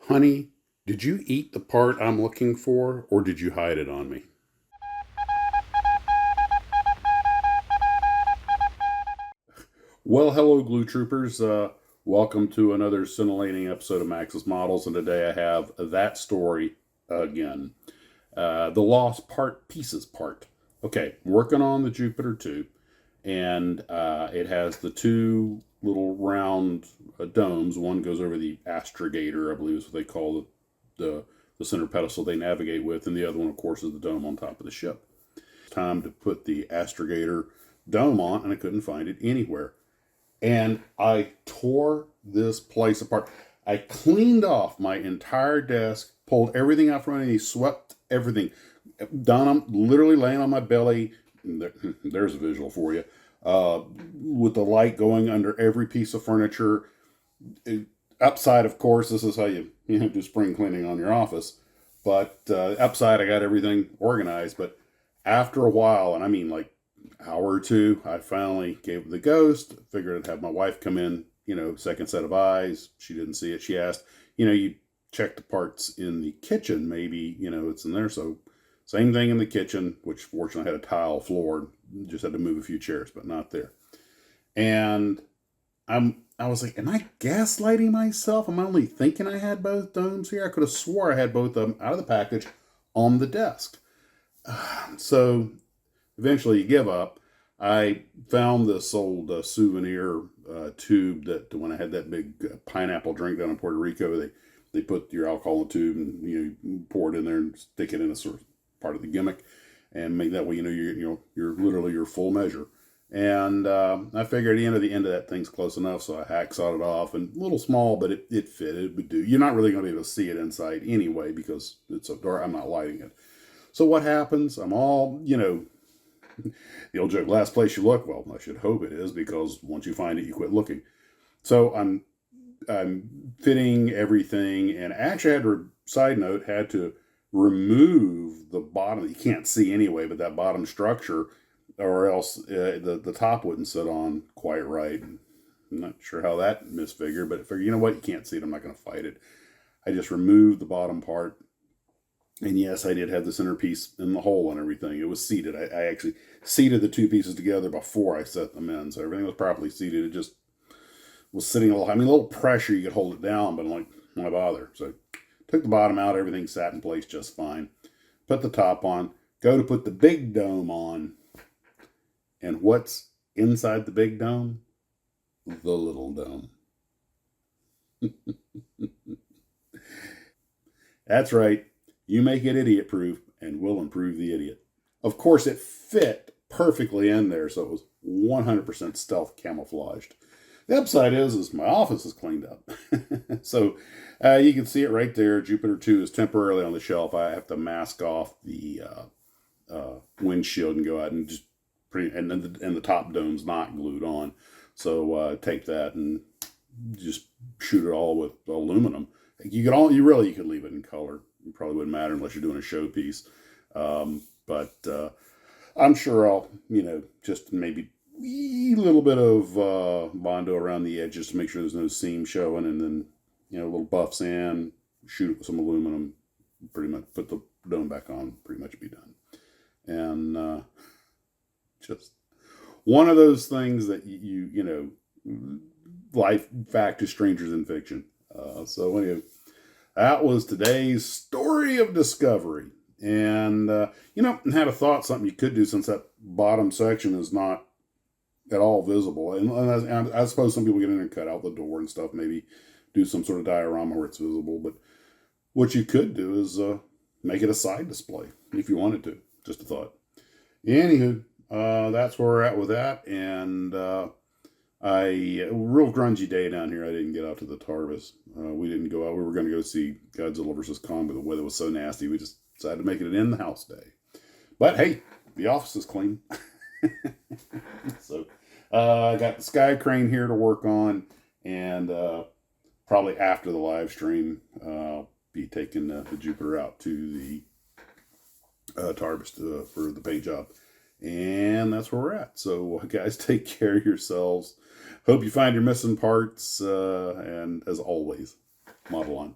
Honey, did you eat the part I'm looking for, or did you hide it on me? Well, hello, Glue Troopers. Welcome to another scintillating episode of Max's Models, and today I have that story again. The Lost Part Pieces part. Okay, I'm working on the Jupiter 2, and it has the two little round domes. One goes over the astrogator, I believe is what they call the center pedestal they navigate with, and the other one, of course, is the dome on top of the ship. It's time to put the astrogator dome on, and I couldn't find it anywhere. And I tore this place apart. I cleaned off my entire desk, pulled everything out from underneath, swept everything. Done, I'm literally laying on my belly. There's a visual for you. With the light going under every piece of furniture. Upside, of course, this is how you do spring cleaning on your office. But upside, I got everything organized. But after a while, and I mean like hour or two, I finally gave it the ghost. Figured I'd have my wife come in, second set of eyes. She didn't see it. She asked, you check the parts in the kitchen. Maybe, it's in there. So same thing in the kitchen, which fortunately had a tile floor. Just had to move a few chairs, but not there. And I was like, am I gaslighting myself? Am I only thinking I had both domes here? I could have swore I had both of them out of the package on the desk. So eventually you give up. I found this old souvenir tube that when I had that big pineapple drink down in Puerto Rico, they put your alcohol in a tube and you pour it in there and stick it in a sort of part of the gimmick, and make that way you're literally your full measure. And I figured the end of that thing's close enough, so I hacksawed it off, and a little small, but it fit. It would do. You're not really going to be able to see it inside anyway because it's so dark. I'm not lighting it. So what happens? I'm all, the old joke, last place you look. Well, I should hope it is, because once you find it, you quit looking. So I'm fitting everything, and actually had to remove the bottom. You can't see anyway, but that bottom structure, or else the top wouldn't sit on quite right. I'm not sure how that misfigured, but I figured, you know what, you can't see it. I'm not going to fight it. I just removed the bottom part. And yes, I did have the centerpiece in the hole and everything. It was seated. I actually seated the two pieces together before I set them in. So everything was properly seated. It just was sitting a little pressure, you could hold it down, but I'm like, why bother? So took the bottom out. Everything sat in place just fine. Put the top on. Go to put the big dome on. And what's inside the big dome? The little dome. That's right. You make it idiot proof, and we'll improve the idiot. Of course, it fit perfectly in there, so it was 100% stealth camouflaged. The upside is my office is cleaned up. So you can see it right there. Jupiter 2 is temporarily on the shelf. I have to mask off the windshield and go out and just and the top dome's not glued on. So tape that and just shoot it all with aluminum. You could leave it in color. It probably wouldn't matter unless you're doing a showpiece. But I'm sure I'll, just maybe a little bit of Bondo around the edges to make sure there's no seam showing, and then, a little buff sand, shoot it with some aluminum, pretty much put the dome back on, pretty much be done. And just one of those things that life fact is strangers in fiction. So anyway, that was today's story of discovery. And, had a thought, something you could do, since that bottom section is not at all visible. And I suppose some people get in and cut out the door and stuff, maybe do some sort of diorama where it's visible. But what you could do is make it a side display if you wanted to. Just a thought. Anywho, that's where we're at with that. And a real grungy day down here. I didn't get out to the Tarvis. We didn't go out. We were going to go see Godzilla vs. Kong, but the weather was so nasty, we just decided to make it an in-the-house day. But hey, the office is clean. So I got the Sky Crane here to work on, and probably after the live stream, I'll be taking the Jupiter out to the Tarvis for the paint job. And that's where we're at. So, guys, take care of yourselves. Hope you find your missing parts. And as always, model on.